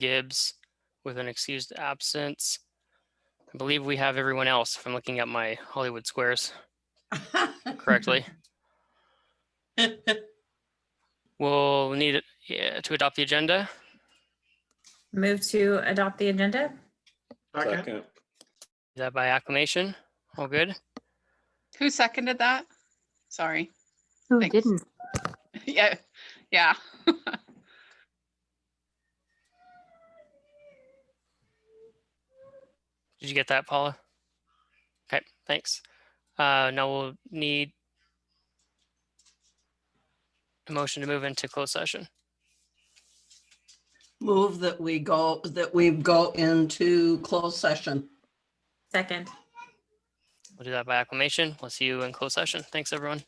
Gibbs with an excused absence. I believe we have everyone else if I'm looking at my Hollywood Squares correctly. We'll need to adopt the agenda. Move to adopt the agenda. Second. Is that by acclamation? All good? Who seconded that? Sorry. Who Thanks. didn't? Yeah. Yeah. Did you get that, Paula? Okay, thanks. Now we'll need a motion to move into closed session. Move that we go into closed session. Second. We'll do that by acclamation. We'll see you in closed session. Thanks, everyone.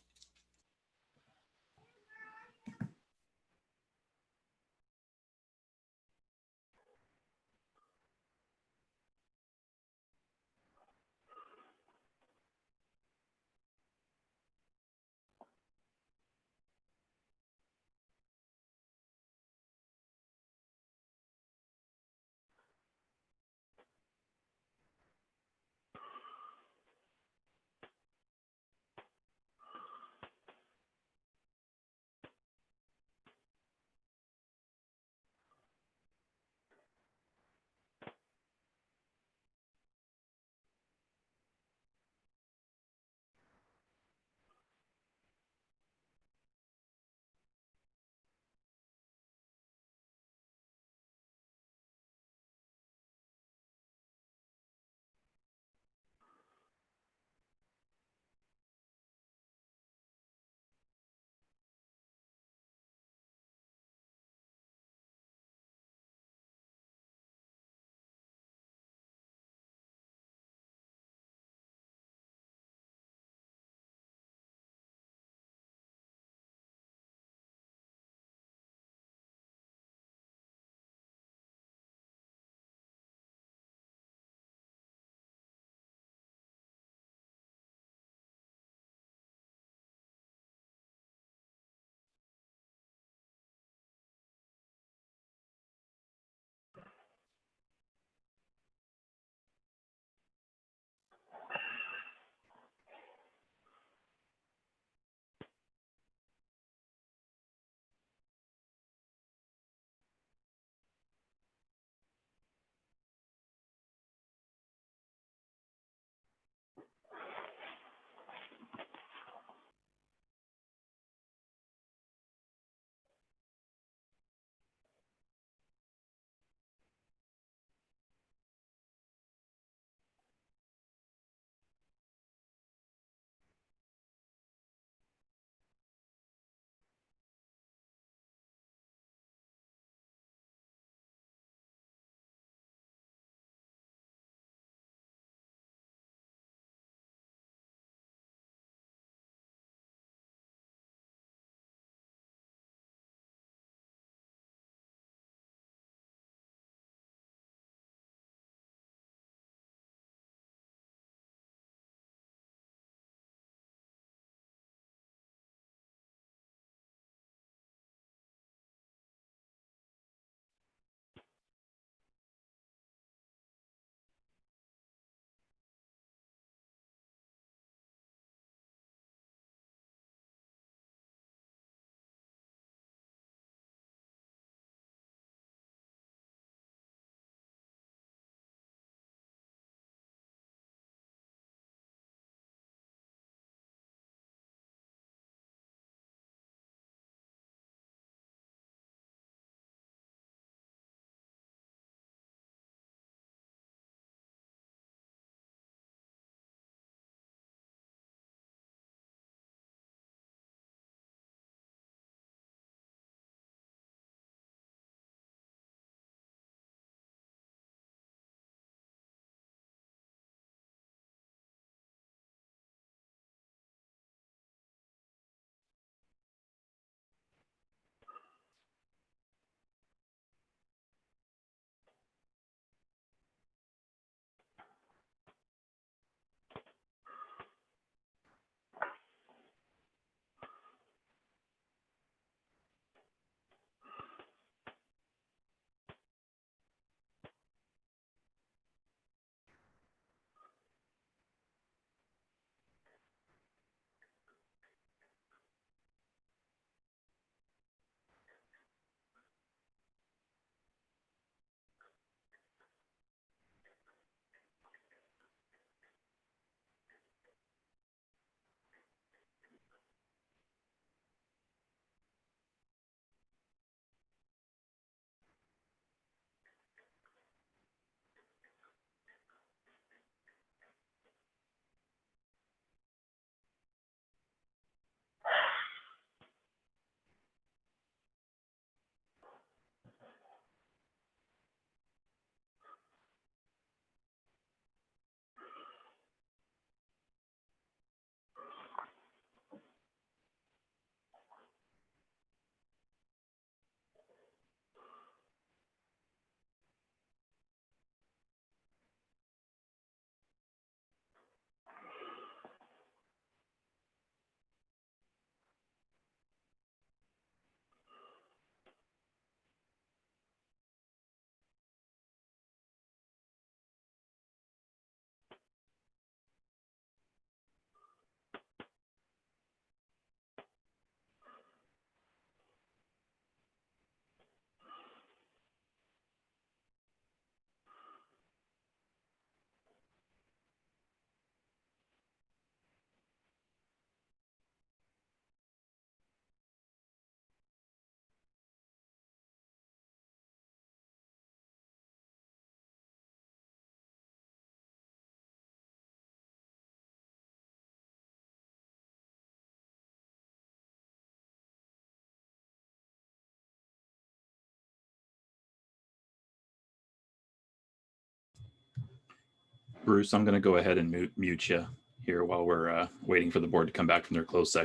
Bruce, I'm going to go ahead and mute you here while we're waiting for the board to come back from their closed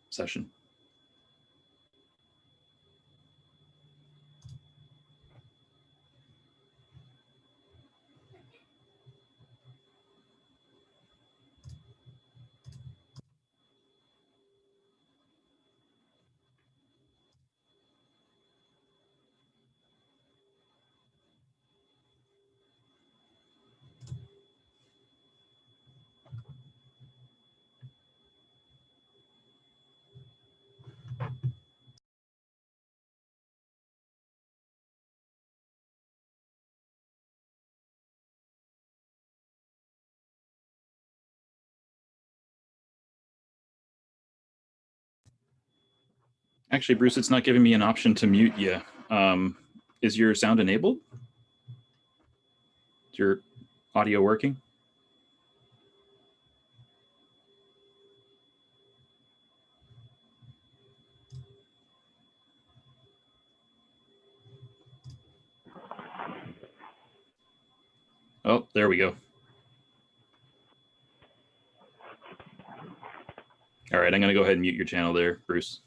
session. Actually, Bruce, it's not giving me an option to mute you. Is your sound enabled? Is your audio working? Oh, there we go. All right, I'm going to go ahead and mute your channel there, Bruce.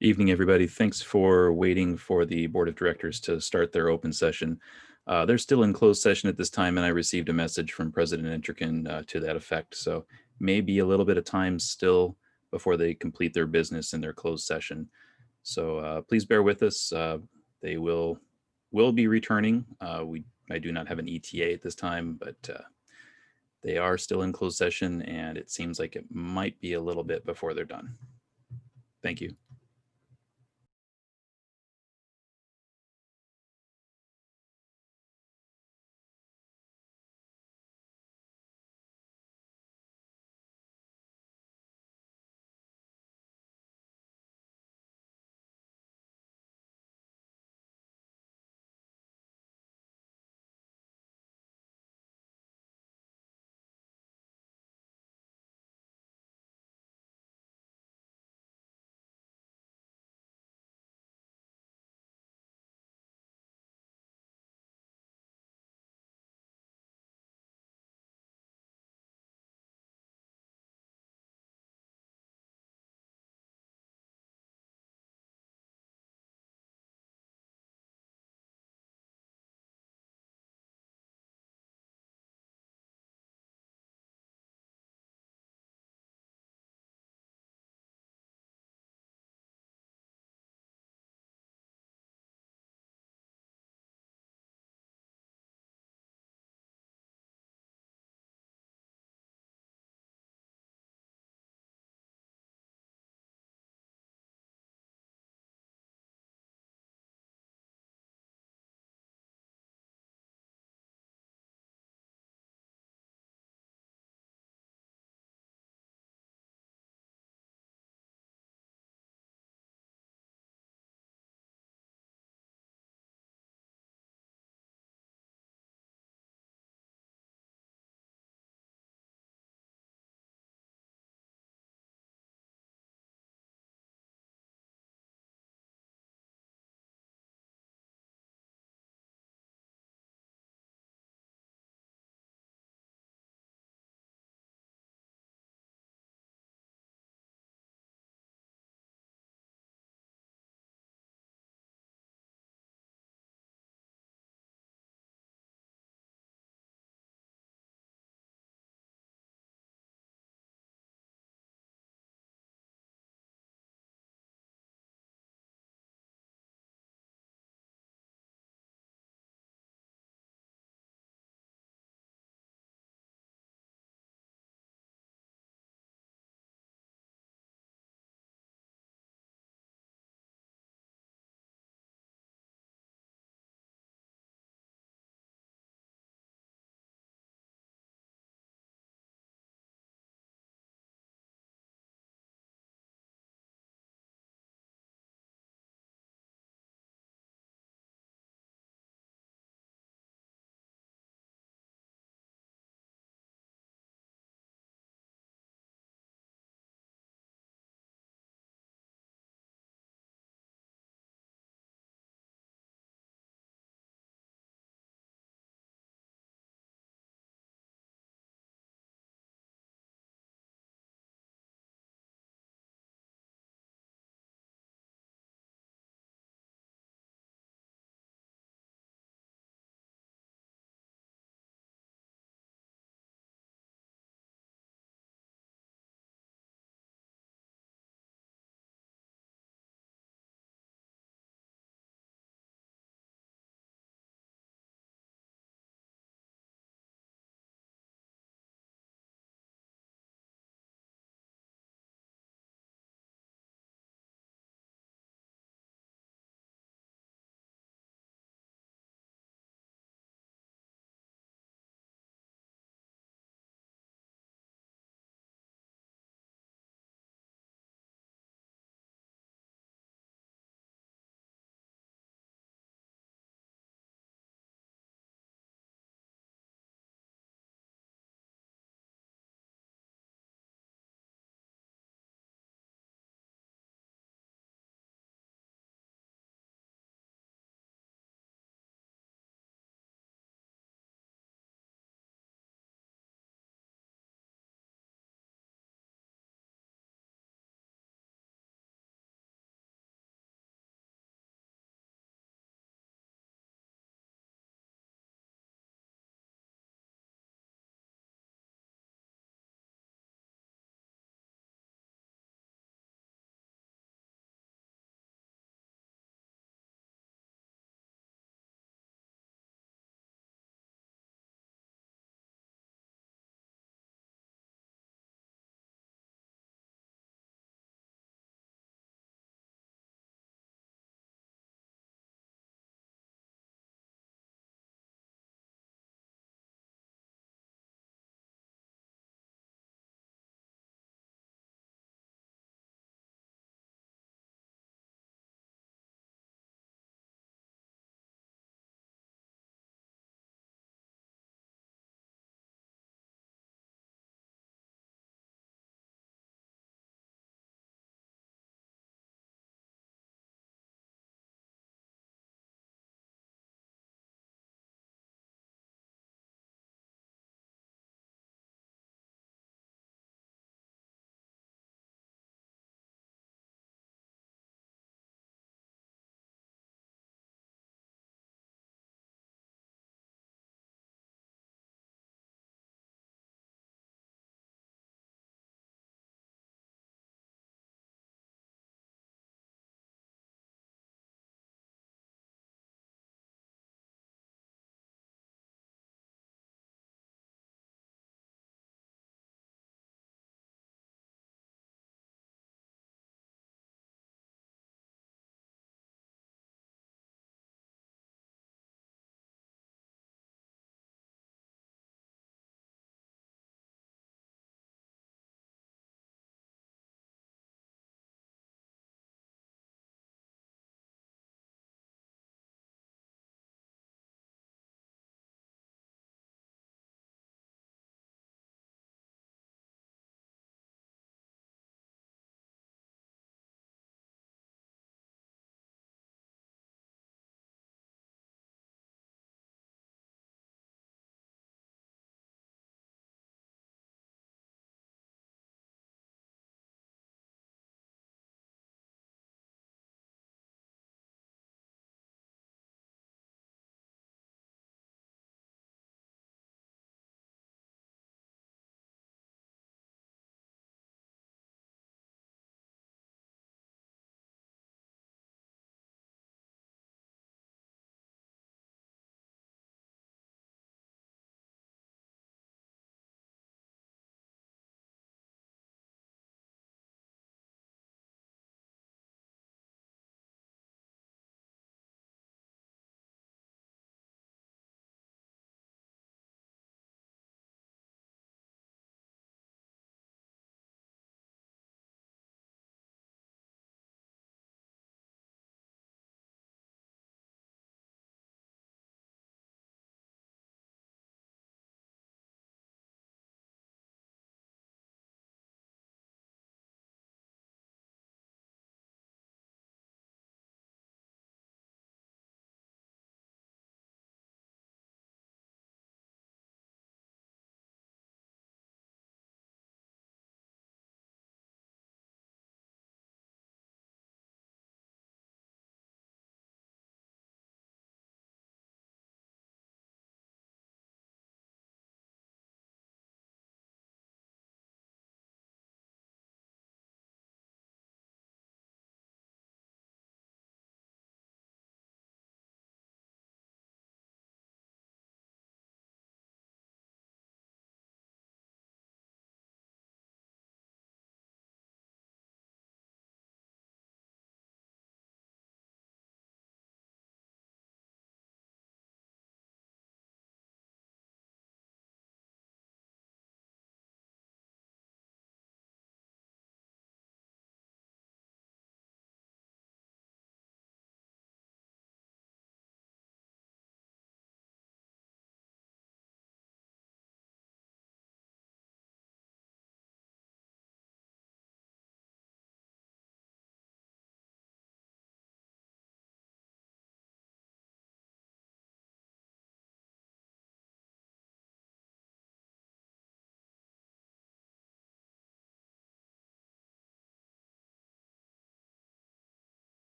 Evening, everybody. Thanks for waiting for the Board of Directors to start their open session. They're still in closed session at this time, and I received a message from President Intrican to that effect. So maybe a little bit of time still before they complete their business in their closed session. So please bear with us. They will be returning. I do not have an ETA at this time, but they are still in closed session, and it seems like it might be a little bit before they're done. Thank you.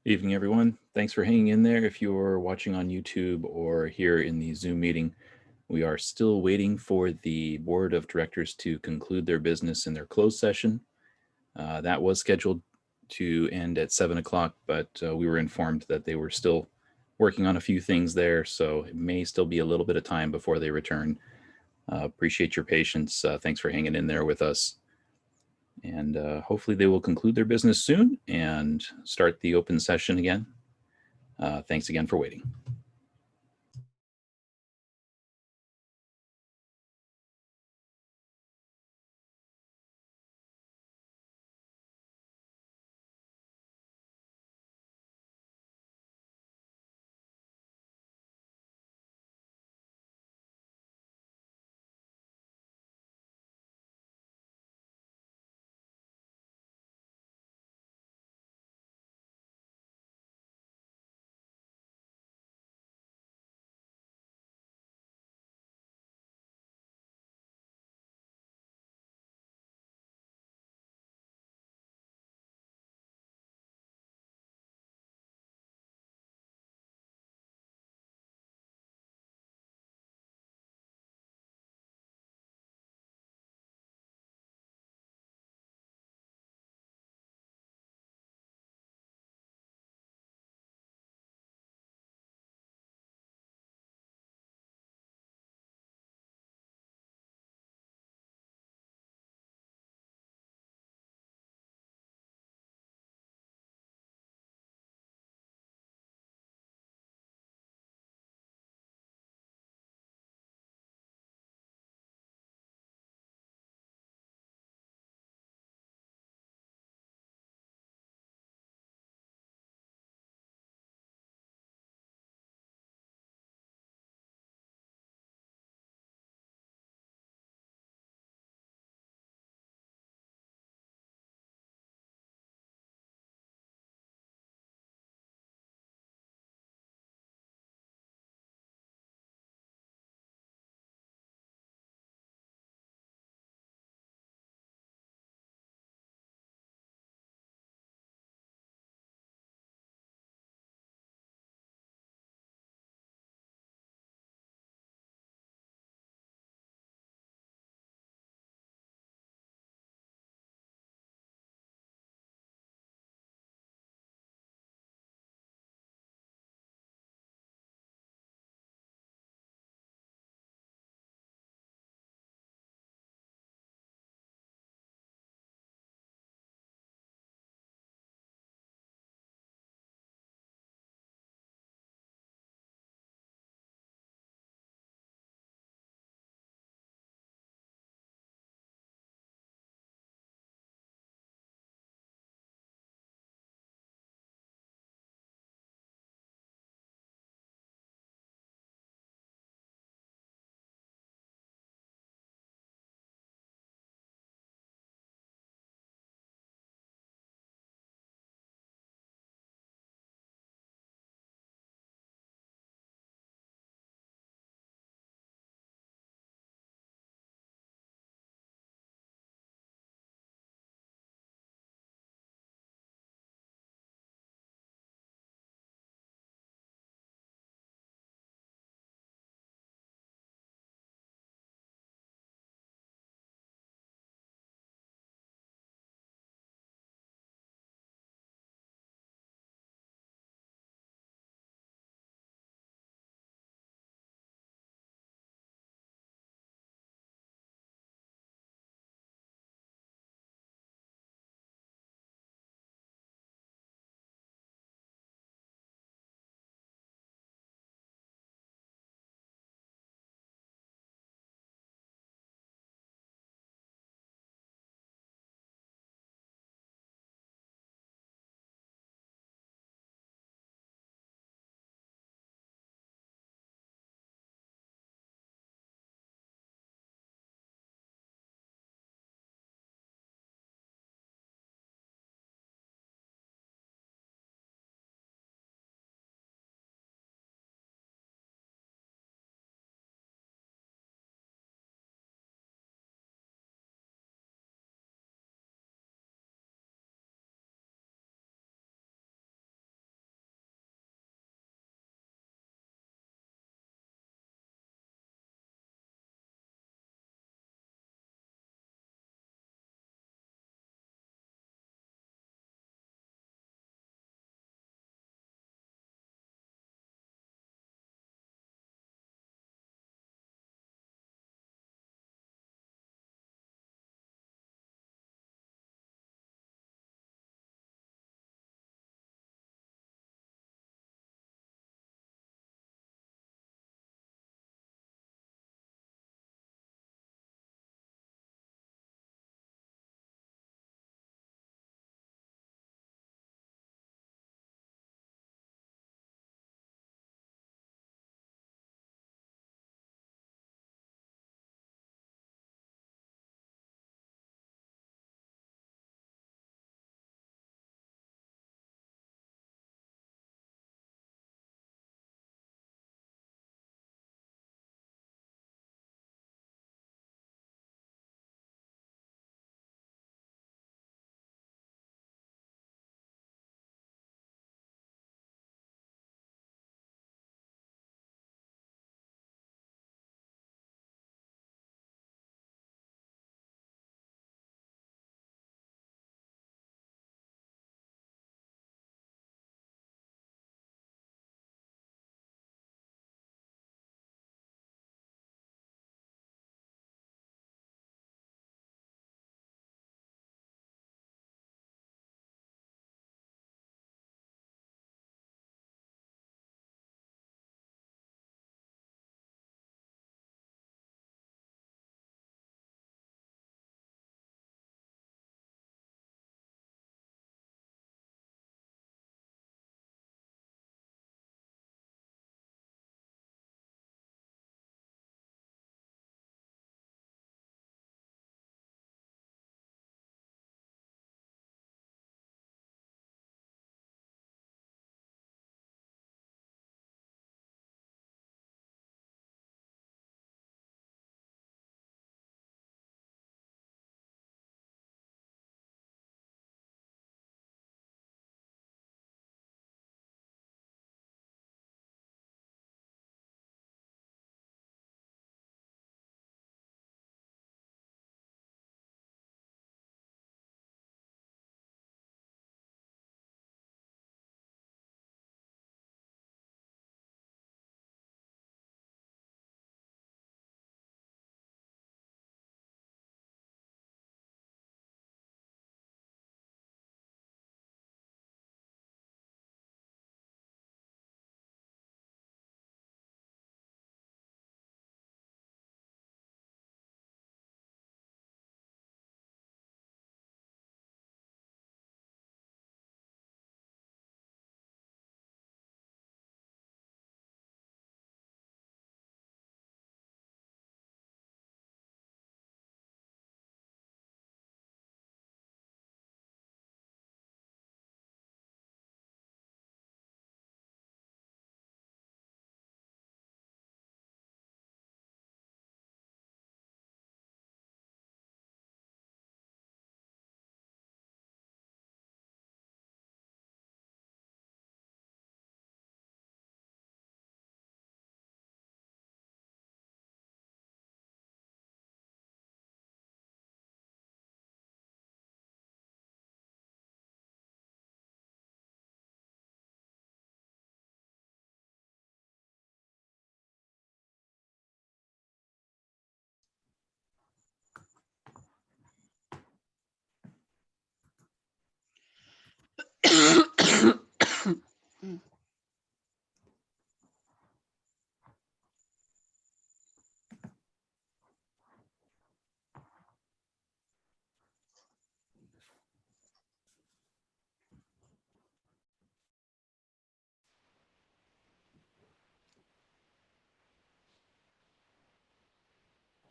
Evening, everyone. Thanks for hanging in there. If you're watching on YouTube or here in the Zoom meeting, we are still waiting for the board of directors to conclude their business in their closed session. That was scheduled to end at 7 o'clock, but we were informed that they were still working on a few things there, so it may still be a little bit of time before they return. Appreciate your patience. Thanks for hanging in there with us. And hopefully they will conclude their business soon and start the open session again. Thanks again for waiting.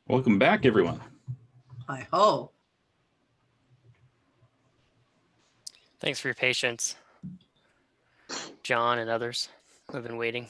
Welcome back, everyone. Hi ho. Thanks for your patience, John and others who have been waiting.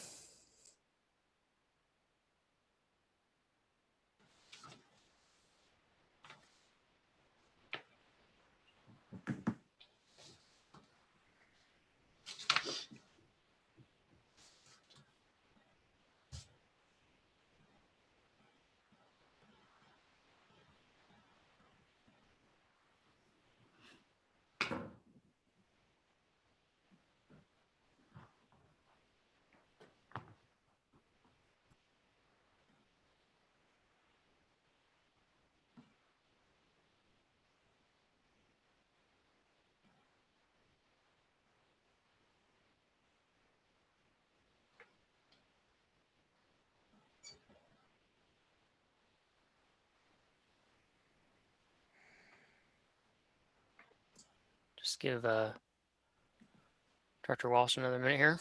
Just give Dr. Walsh another minute here.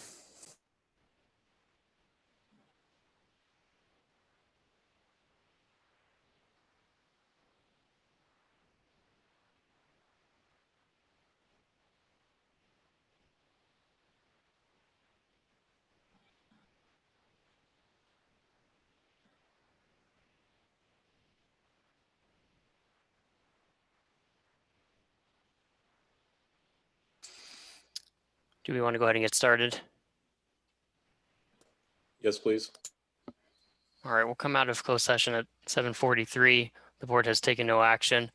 Do we want to go ahead and get started? Yes, please. All right, we'll come out of closed session at 7:43. The board has taken no action.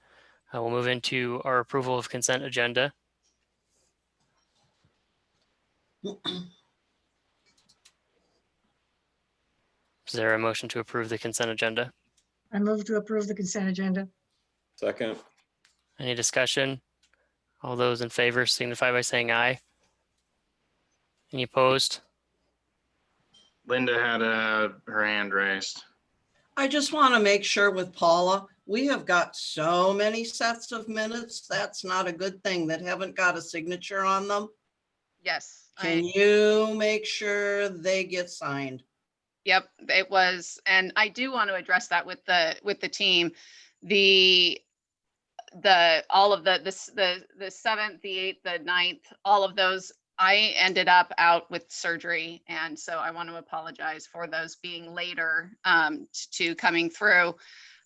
We'll move into our approval of consent agenda. Is there a motion to approve the consent agenda? I move to approve the consent agenda. Second. Any discussion? All those in favor signify by saying aye. Any opposed? Linda had her hand raised. I just want to make sure with Paula, we have got so many sets of minutes. That's not a good thing that haven't got a signature on them. Yes. Can you make sure they get signed? Yep, it was, and I do want to address that with the team. All of the 7th, the 8th, the 9th, all of those, I ended up out with surgery, and so I want to apologize for those being later to coming through.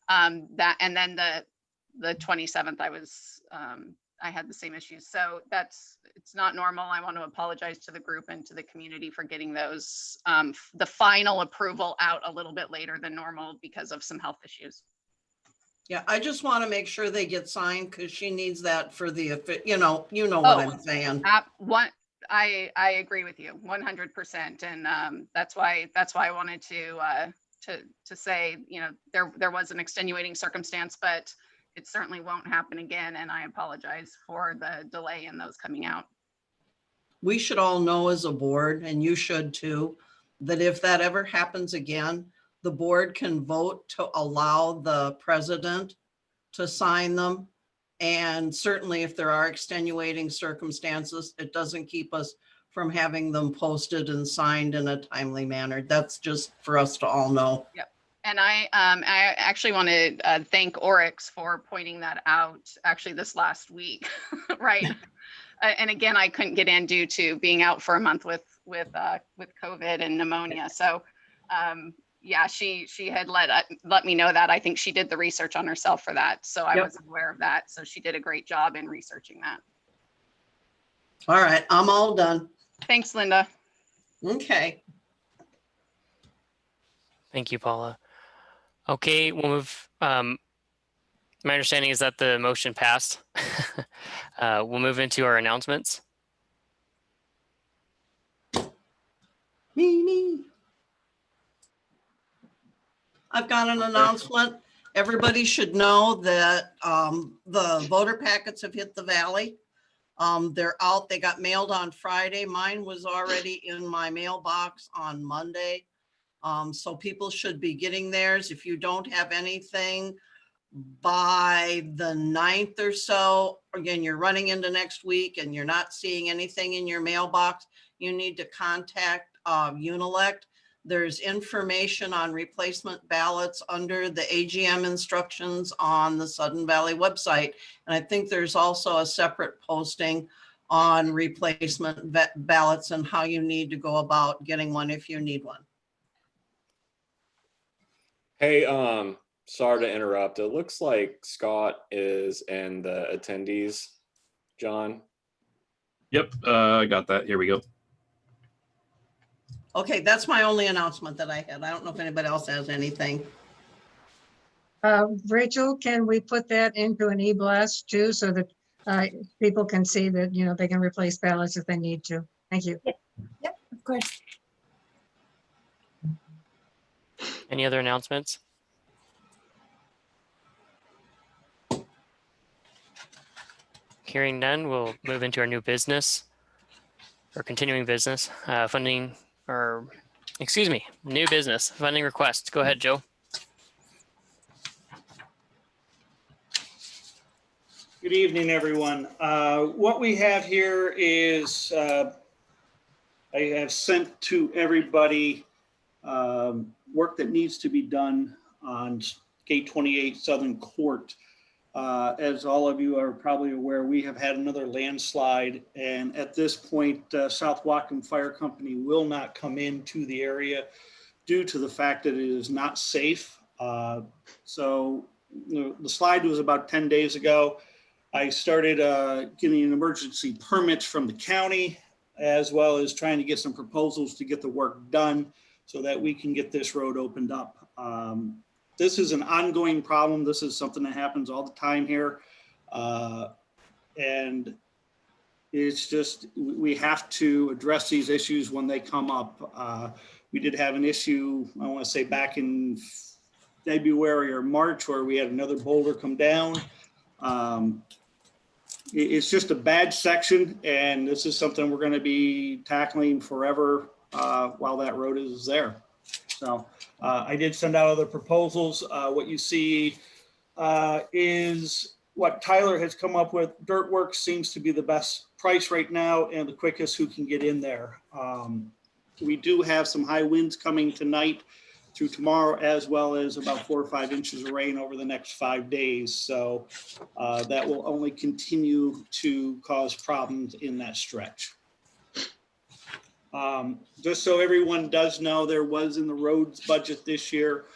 That, and then the 27th, I had the same issues. So it's not normal. I want to apologize to the group and to the community for getting those, the final approval out a little bit later than normal because of some health issues. Yeah, I just want to make sure they get signed because she needs that for the, you know what I'm saying. I agree with you 100%. And that's why I wanted to say, there was an extenuating circumstance, but it certainly won't happen again. And I apologize for the delay in those coming out. We should all know as a board, and you should too, that if that ever happens again, the board can vote to allow the president to sign them. And certainly if there are extenuating circumstances, it doesn't keep us from having them posted and signed in a timely manner. That's just for us to all know. Yep. And I actually want to thank Oryx for pointing that out actually this last week, right? And again, I couldn't get in due to being out for a month with COVID and pneumonia. So yeah, she had let me know that. I think she did the research on herself for that. So I wasn't aware of that. So she did a great job in researching that. All right, I'm all done. Thanks, Linda. Okay. Thank you, Paula. Okay, we'll move. My understanding is that the motion passed. We'll move into our announcements. Me. I've got an announcement. Everybody should know that the voter packets have hit the valley. They're out. They got mailed on Friday. Mine was already in my mailbox on Monday. So people should be getting theirs. If you don't have anything by the 9th or so, again, you're running into next week and you're not seeing anything in your mailbox, you need to contact Unilect. There's information on replacement ballots under the AGM instructions on the Sudden Valley website. And I think there's also a separate posting on replacement ballots and how you need to go about getting one if you need one. Hey, sorry to interrupt. It looks like Scott is in the attendees. John? Yep, I got that. Here we go. Okay, that's my only announcement that I had. I don't know if anybody else has anything. Rachel, can we put that into an e-blast too, so that people can see that, you know, they can replace ballots if they need to? Thank you. Yep, of course. Any other announcements? Hearing none, we'll move into our new business or continuing business, funding, or excuse me, new business, funding request. Go ahead, Joe. Good evening, everyone. What we have here is I have sent to everybody work that needs to be done on Gate 28 Southern Court. As all of you are probably aware, we have had another landslide, and at this point, South Whatcom Fire Company will not come into the area due to the fact that it is not safe. So the slide was about 10 days ago. I started getting emergency permits from the county, as well as trying to get some proposals to get the work done so that we can get this road opened up. This is an ongoing problem. This is something that happens all the time here. And it's just, we have to address these issues when they come up. We did have an issue, I want to say back in February or March, where we had another boulder come down. It's just a bad section, and this is something we're going to be tackling forever while that road is there. So I did send out other proposals. What you see is what Tyler has come up with. Dirtworks seems to be the best price right now and the quickest who can get in there. We do have some high winds coming tonight through tomorrow, as well as about 4 or 5 inches of rain over the next 5 days. So that will only continue to cause problems in that stretch. Just so everyone does know, there was in the roads budget this year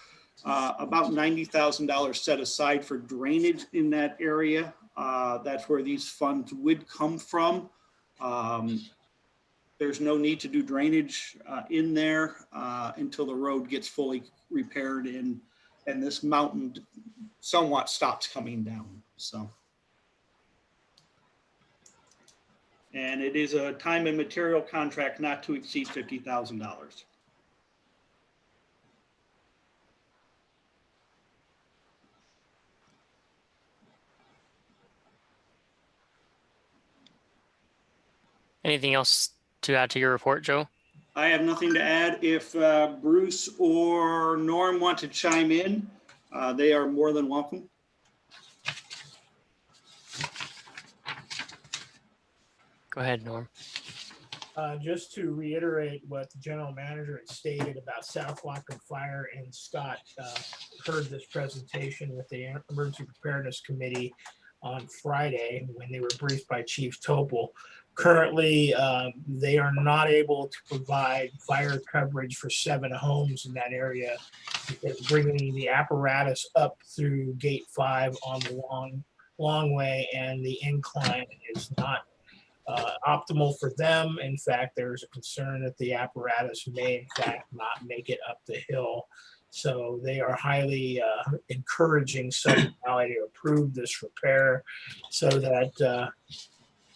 about $90,000 set aside for drainage in that area. That's where these funds would come from. There's no need to do drainage in there until the road gets fully repaired and this mountain somewhat stops coming down. So, and it is a time and material contract not to exceed $50,000. Anything else to add to your report, Joe? I have nothing to add. If Bruce or Norm want to chime in, they are more than welcome. Go ahead, Norm. Just to reiterate what the general manager had stated about South Whatcom Fire, and Scott heard this presentation with the Emergency Preparedness Committee on Friday when they were briefed by Chief Topol. Currently, they are not able to provide fire coverage for 7 homes in that area because bringing the apparatus up through Gate 5 on the long way and the incline is not optimal for them. In fact, there's a concern that the apparatus may in fact not make it up the hill. So they are highly encouraging Sudden Valley to approve this repair so that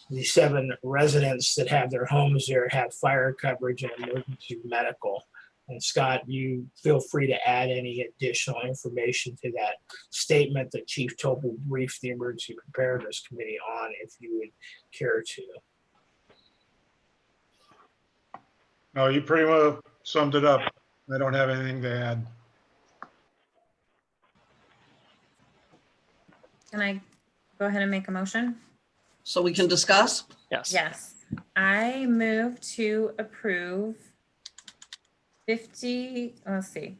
the 7 residents that have their homes there have fire coverage and emergency medical. And Scott, you feel free to add any additional information to that statement that Chief Topol briefed the Emergency Preparedness Committee on, if you would care to. No, you pretty well summed it up. I don't have anything to add. Can I go ahead and make a motion? So we can discuss? Yes. Yes. I move to approve 50, let's see.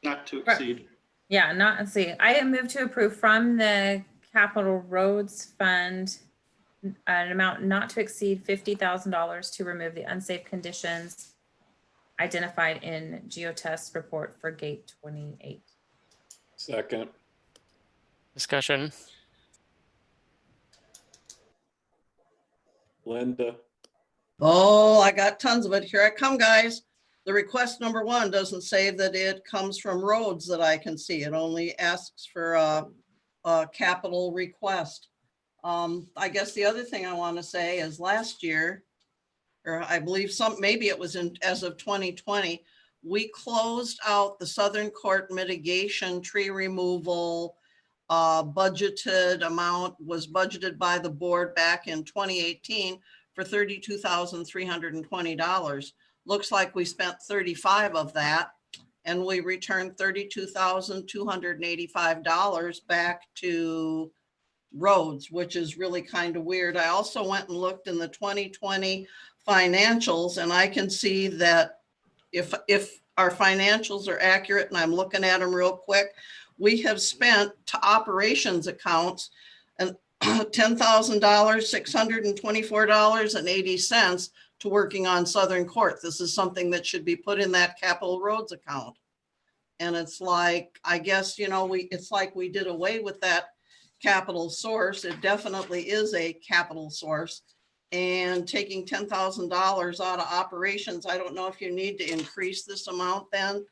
Not to exceed. Yeah, not, let's see. I move to approve from the Capital Roads Fund an amount not to exceed $50,000 to remove the unsafe conditions identified in geotest report for gate 28. Second. Discussion. Linda. Oh, I got tons of it. Here I come, guys. The request number 1 doesn't say that it comes from roads that I can see. It only asks for a capital request. I guess the other thing I want to say is last year, or I believe maybe it was as of 2020, we closed out the Southern Court mitigation tree removal budgeted amount was budgeted by the board back in 2018 for $32,320. Looks like we spent 35 of that, and we returned $32,285 back to roads, which is really kind of weird. I also went and looked in the 2020 financials, and I can see that if our financials are accurate, and I'm looking at them real quick, we have spent to operations accounts and $10,000, $624.80 to working on Southern Court. This is something that should be put in that capital roads account. And it's like, I guess, you know, it's like we did away with that capital source. It definitely is a capital source. And taking $10,000 out of operations, I don't know if you need to increase this amount then,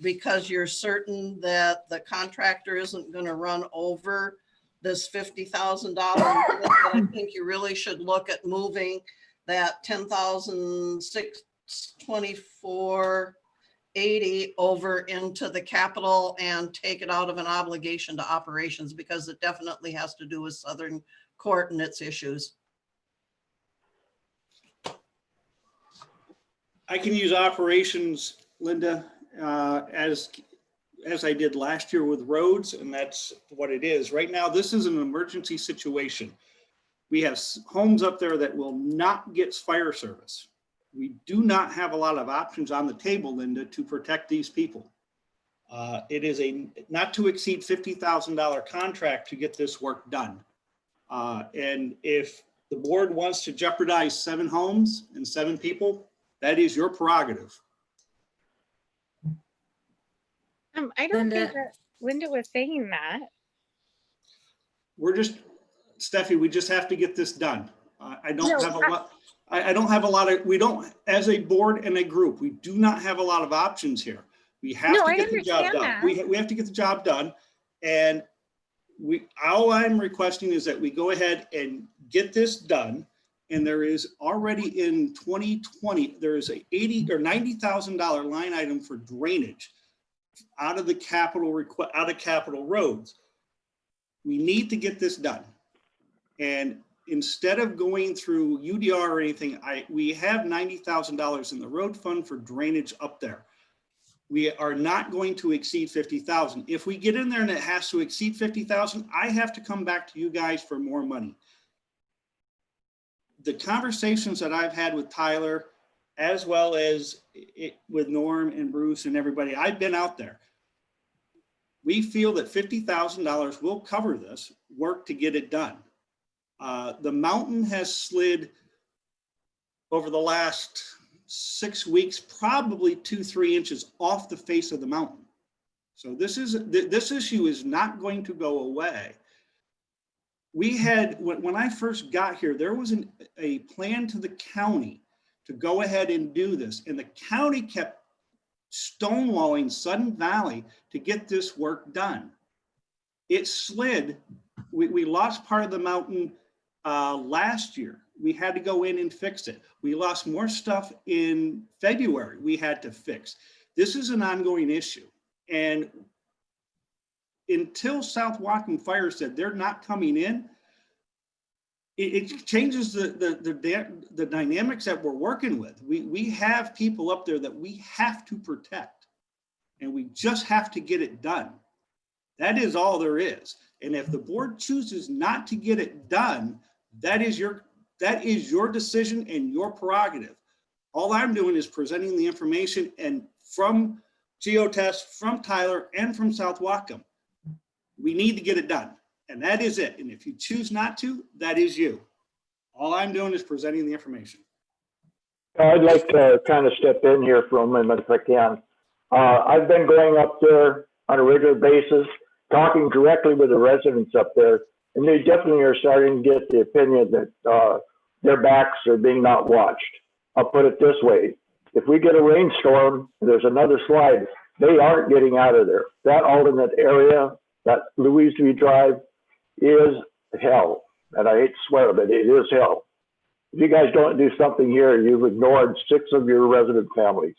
because you're certain that the contractor isn't going to run over this $50,000. I think you really should look at moving that $10,624.80 over into the capital and take it out of an obligation to operations, because it definitely has to do with Southern Court and its issues. I can use operations, Linda, as I did last year with roads, and that's what it is. Right now, this is an emergency situation. We have homes up there that will not get fire service. We do not have a lot of options on the table, Linda, to protect these people. It is a not to exceed $50,000 contract to get this work done. And if the board wants to jeopardize 7 homes and 7 people, that is your prerogative. I don't Linda. think that Linda was saying that. We're just, Steffi, we just have to get this done. I don't No, have a lot. I don't have a lot of, we don't, as a board and a group, we do not have a lot of options here. We have No, to I get the job understand done. that. We have to get the job done. And all I'm requesting is that we go ahead and get this done. And there is already in 2020, there is a $80,000 or $90,000 line item for drainage out of the capital roads. We need to get this done. And instead of going through UDR or anything, we have $90,000 in the road fund for drainage up there. We are not going to exceed 50,000. If we get in there and it has to exceed 50,000, I have to come back to you guys for more money. The conversations that I've had with Tyler, as well as with Norm and Bruce and everybody, I've been out there. We feel that $50,000 will cover this work to get it done. The mountain has slid over the last 6 weeks, probably 2-3 inches off the face of the mountain. So this issue is not going to go away. We had, when I first got here, there was a plan to the county to go ahead and do this. And the county kept stonewalling Sudden Valley to get this work done. It slid. We lost part of the mountain last year. We had to go in and fix it. We lost more stuff in February we had to fix. This is an ongoing issue. And until South Whatcom Fire said they're not coming in, it changes the dynamics that we're working with. We have people up there that we have to protect, and we just have to get it done. That is all there is. And if the board chooses not to get it done, that is your decision and your prerogative. All I'm doing is presenting the information and from Geotest, from Tyler, and from South Wacom. We need to get it done, and that is it. And if you choose not to, that is you. All I'm doing is presenting the information. I'd like to kind of step in here for a minute if I can. I've been going up there on a regular basis, talking directly with the residents up there, and they definitely are starting to get the opinion that their backs are being not watched. I'll put it this way. If we get a rainstorm, there's another slide, they aren't getting out of there. That alternate area, that Louise V Drive is hell. And I hate to swear, but it is hell. If you guys don't do something here, you've ignored 6 of your resident families.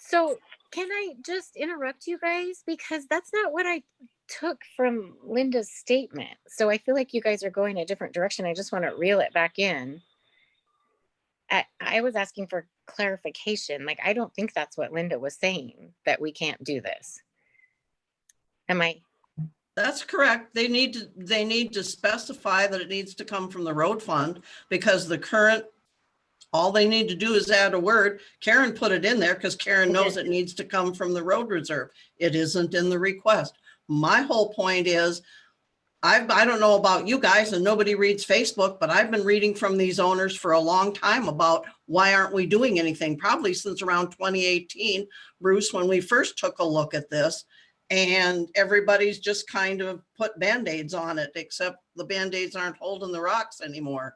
So can I just interrupt you guys? Because that's not what I took from Linda's statement. So I feel like you guys are going a different direction. I just want to reel it back in. I was asking for clarification. Like, I don't think that's what Linda was saying, that we can't do this. Am I? That's correct. They need to specify that it needs to come from the road fund, because the current, all they need to do is add a word. Karen put it in there because Karen knows it needs to come from the road reserve. It isn't in the request. My whole point is, I don't know about you guys, and nobody reads Facebook, but I've been reading from these owners for a long time about why aren't we doing anything? Probably since around 2018, Bruce, when we first took a look at this. And everybody's just kind of put Band-Aids on it, except the Band-Aids aren't holding the rocks anymore.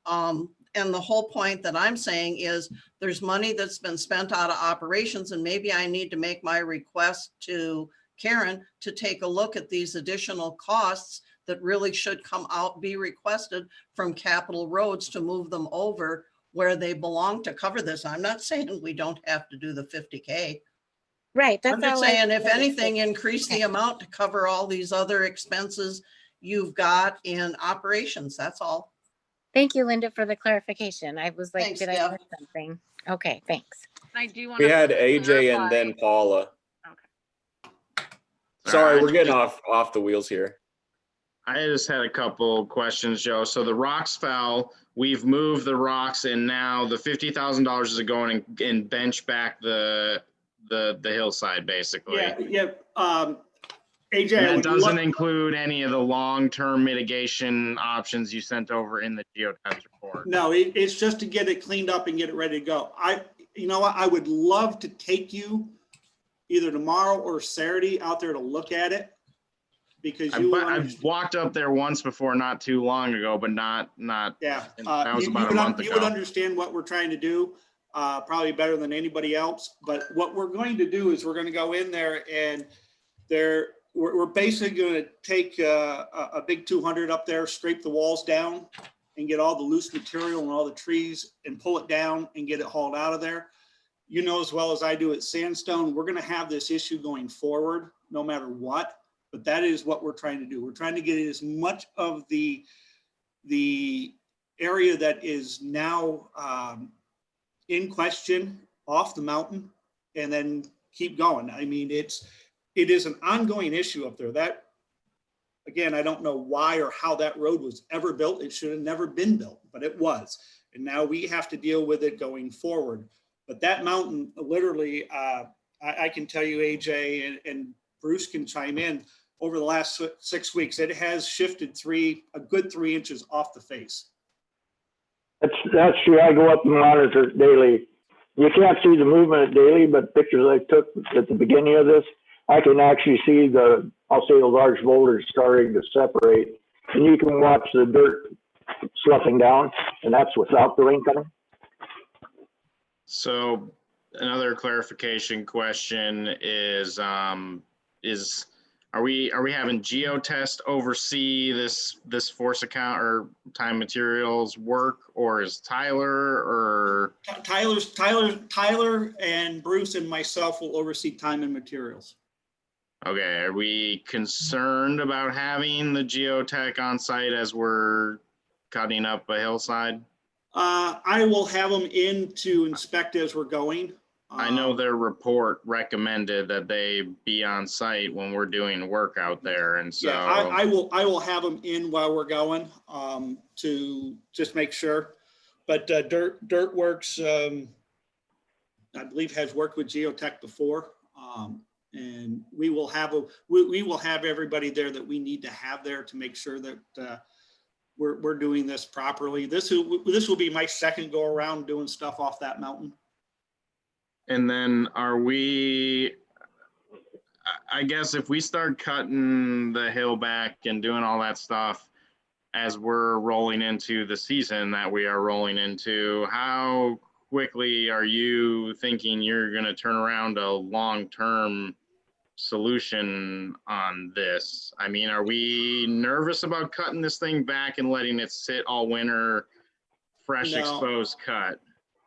And the whole point that I'm saying is there's money that's been spent out of operations, and maybe I need to make my request to Karen to take a look at these additional costs that really should come out, be requested from Capital Roads to move them over where they belong to cover this. I'm not saying we don't have to do the 50K. Right. That's I'm just all saying, if anything, increase the amount to cover all these other expenses you've got in operations. That's all. Thank you, Linda, for the clarification. I was like, Thanks, did I Deb. miss something? Okay, thanks. I do want We to had AJ and then Paula. Sorry, we're getting off the wheels here. I just had a couple questions, Joe. So the rocks fell, we've moved the rocks, and now the $50,000 is going and bench back the hillside, basically. Yeah. AJ, And I that would doesn't love- include any of the long-term mitigation options you sent over in the geotest report. No, it's just to get it cleaned up and get it ready to go. You know what? I would love to take you either tomorrow or Saturday out there to look at it, because I've walked up there once before, not too long ago, but not. Yeah, that was about a month you would ago. understand what we're trying to do, probably better than anybody else. But what we're going to do is we're going to go in there, and we're basically going to take a big 200 up there, scrape the walls down, and get all the loose material and all the trees and pull it down and get it hauled out of there. You know as well as I do at Sandstone, we're going to have this issue going forward, no matter what. But that is what we're trying to do. We're trying to get as much of the area that is now in question off the mountain, and then keep going. I mean, it is an ongoing issue up there. That, again, I don't know why or how that road was ever built. It should have never been built, but it was. And now we have to deal with it going forward. But that mountain, literally, I can tell you, AJ and Bruce can chime in, over the last 6 weeks, it has shifted a good 3 inches off the face. That's true. I go up and monitor it daily. You can't see the movement daily, but pictures I took at the beginning of this, I can actually see I'll say the large boulders starting to separate, and you can watch the dirt sloughing down, and that's without the rain coming. So another clarification question is are we having Geotest oversee this force account or time materials work, or is Tyler and Bruce and myself will oversee time and materials. Okay, are we concerned about having the geotech on site as we're cutting up a hillside? I will have them in to inspect as we're going. I know their report recommended that they be on site when we're doing work out there, and so. Yeah, I will have them in while we're going to just make sure. But Dirtworks, I believe, has worked with Geotech before. And we will have everybody there that we need to have there to make sure that we're doing this properly. This will be my second go around doing stuff off that mountain. And then I guess if we start cutting the hill back and doing all that stuff as we're rolling into the season that we are rolling into, how quickly are you thinking you're going to turn around a long-term solution on this? I mean, are we nervous about cutting this thing back and letting it sit all winter, fresh, No. exposed cut?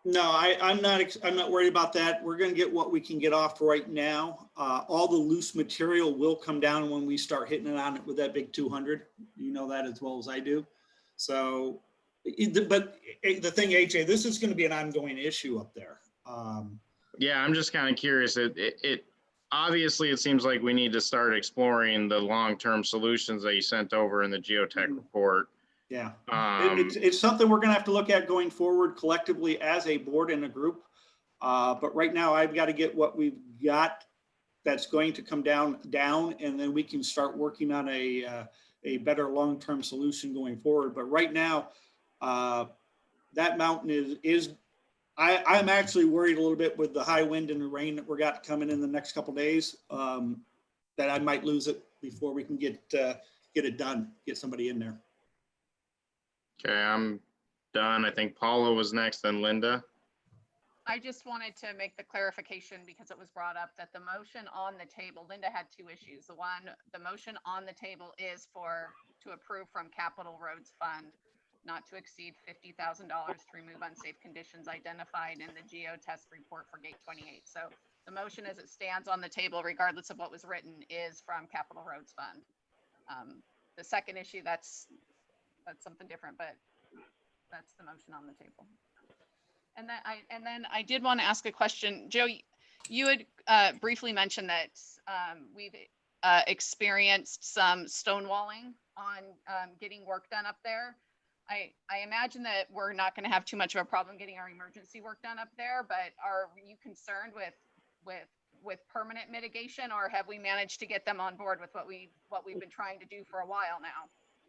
No, I'm not worried about that. We're going to get what we can get off right now. All the loose material will come down when we start hitting it on it with that big 200. You know that as well as I do. So, but the thing, AJ, this is going to be an ongoing issue up there. Yeah, I'm just kind of curious. It obviously it seems like we need to start exploring the long-term solutions that you sent over in the Geotech report. Yeah, it's something we're going to have to look at going forward collectively as a board and a group. But right now I've got to get what we've got that's going to come down, and then we can start working on a better long-term solution going forward. But right now, that mountain I'm actually worried a little bit with the high wind and the rain that we're got coming in the next couple of days, that I might lose it before we can get it done, get somebody in there. Okay, I'm done. I think Paula was next, then Linda. I just wanted to make the clarification because it was brought up that the motion on the table, Linda had two issues. The motion on the table is to approve from Capital Roads Fund not to exceed $50,000 to remove unsafe conditions identified in the geotest report for Gate 28. So the motion as it stands on the table, regardless of what was written, is from Capital Roads Fund. The second issue, that's something different, but that's the motion on the table. And then I did want to ask a question. Joe, you had briefly mentioned that we've experienced some stonewalling on getting work done up there. I imagine that we're not going to have too much of a problem getting our emergency work done up there, but are you concerned with permanent mitigation, or have we managed to get them on board with what we've been trying to do for a while now?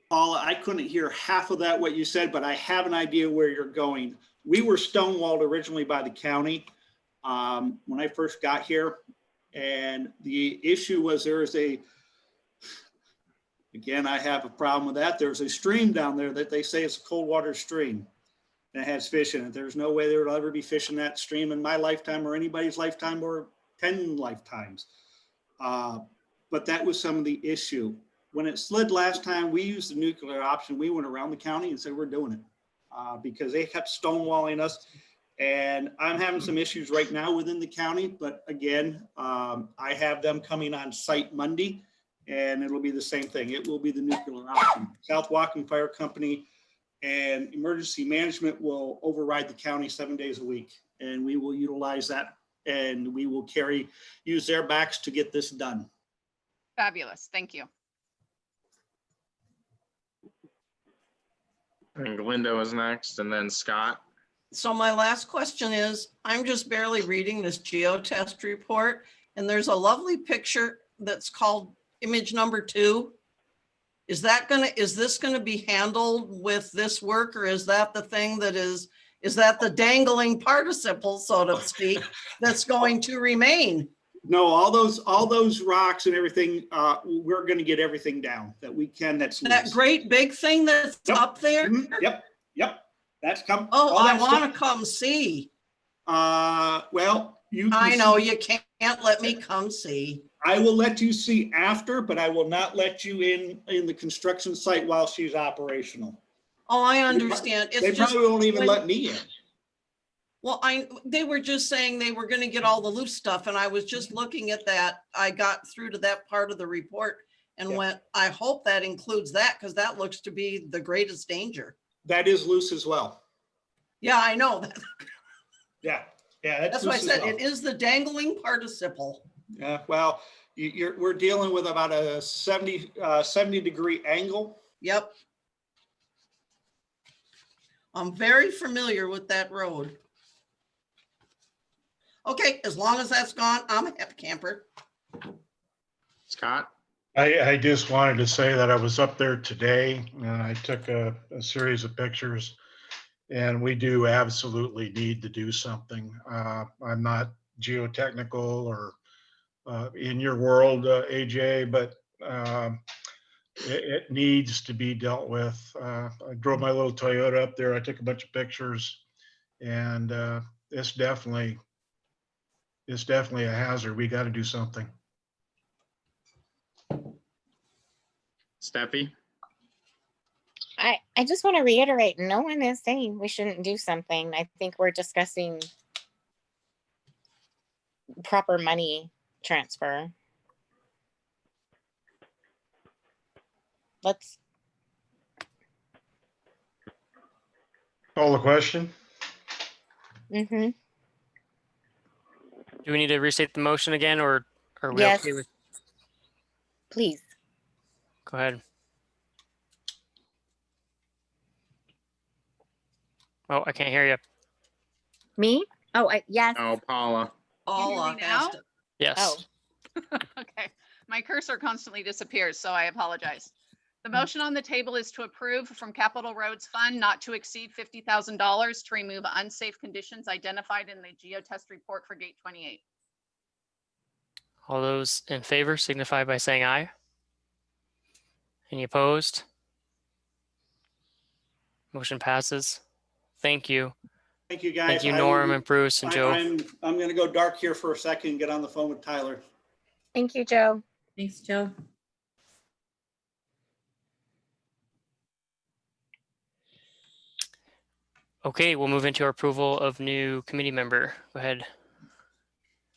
Paula, I couldn't hear half of that, what you said, but I have an idea where you're going. We were stonewalled originally by the county when I first got here. And the issue was again, I have a problem with that. There's a stream down there that they say is a cold water stream that has fish in it. There's no way there will ever be fish in that stream in my lifetime or anybody's lifetime or 10 lifetimes. But that was some of the issue. When it slid last time, we used the nuclear option. We went around the county and said, we're doing it because they kept stonewalling us. And I'm having some issues right now within the county. But again, I have them coming on site Monday and it'll be the same thing. It will be the nuclear option. South Whatcom Fire Company and emergency management will override the county 7 days a week. And we will utilize that and we will use their backs to get this done. Fabulous. Thank you. I think Linda was next, and then Scott. So my last question is, I'm just barely reading this geotest report, and there's a lovely picture that's called image number 2. Is this gonna be handled with this work, or is that the thing that is that the dangling participle, so to speak, that's going to remain? No, all those rocks and everything, we're going to get everything down that we can. That's that loose. great big thing that's up there. Yep. That's come. Oh, I want to come see. Well, I know you can't let me come see. I will let you see after, but I will not let you in the construction site while she's operational. Oh, I understand. They probably won't even let me in. Well, they were just saying they were going to get all the loose stuff, and I was just looking at that. I got through to that part of the report and went, I hope that includes that, because that looks to be the greatest danger. That is loose as well. Yeah, I know that. Yeah, that's why I said it is the dangling participle. Yeah, well, we're dealing with about a 70 degree angle. Yep. I'm very familiar with that road. Okay, as long as that's gone, I'm a happy camper. Scott? I just wanted to say that I was up there today and I took a series of pictures. And we do absolutely need to do something. I'm not geotechnical or in your world, AJ, but it needs to be dealt with. I drove my little Toyota up there. I took a bunch of pictures, and it's definitely a hazard. We got to do something. Steffi? I just want to reiterate, no one is saying we shouldn't do something. I think we're discussing proper money transfer. Let's, Call the question. mm-hmm. Do we need to restate the motion again, or are we Yes. okay with? Please. Go ahead. Oh, I can't hear you. Me? Oh, yes. No, Paula. All hear me now? asked it. Yes. Oh, Okay, my cursor constantly disappears, so I apologize. The motion on the table is to approve from Capital Roads Fund not to exceed $50,000 to remove unsafe conditions identified in the geotest report for Gate 28. All those in favor signify by saying aye. Any opposed? Motion passes. Thank you. Thank you, guys. Thank you, Norm and Bruce and Joe. I'm going to go dark here for a second and get on the phone with Tyler. thank you, Joe. Thanks, Joe. Okay, we'll move into our approval of new committee member. Go ahead.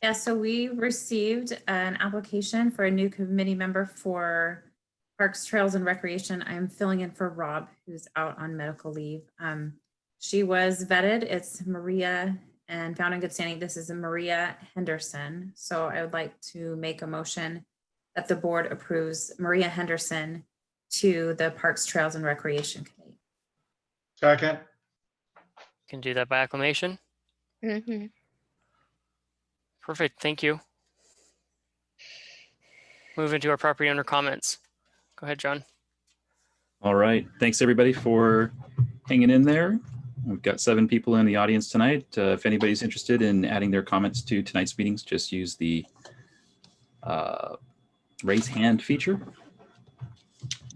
Yeah, so we received an application for a new committee member for Parks, Trails, and Recreation. I'm filling in for Rob, who's out on medical leave. She was vetted. It's Maria, and found in good standing. This is a Maria Henderson. So I would like to make a motion that the board approves Maria Henderson to the Parks, Trails, and Recreation Committee. Second. Can do that by acclamation. Mm-hmm. Perfect. Thank you. Move into our property owner comments. Go ahead, John. All right. Thanks everybody for hanging in there. We've got 7 people in the audience tonight. If anybody's interested in adding their comments to tonight's meetings, just use the raise hand feature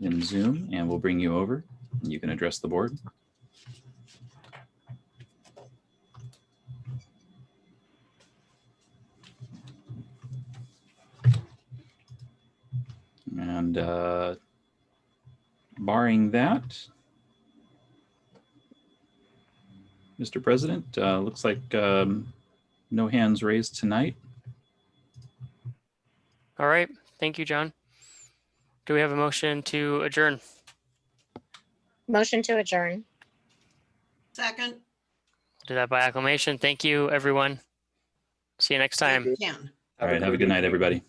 in Zoom and we'll bring you over and you can address the board. And barring that, Mr. President, looks like no hands raised tonight. All right. Thank you, John. Do we have a motion to adjourn? Motion to adjourn. Second. Do that by acclamation. Thank you, everyone. See you next time. Ken. All right. Have a good night, everybody.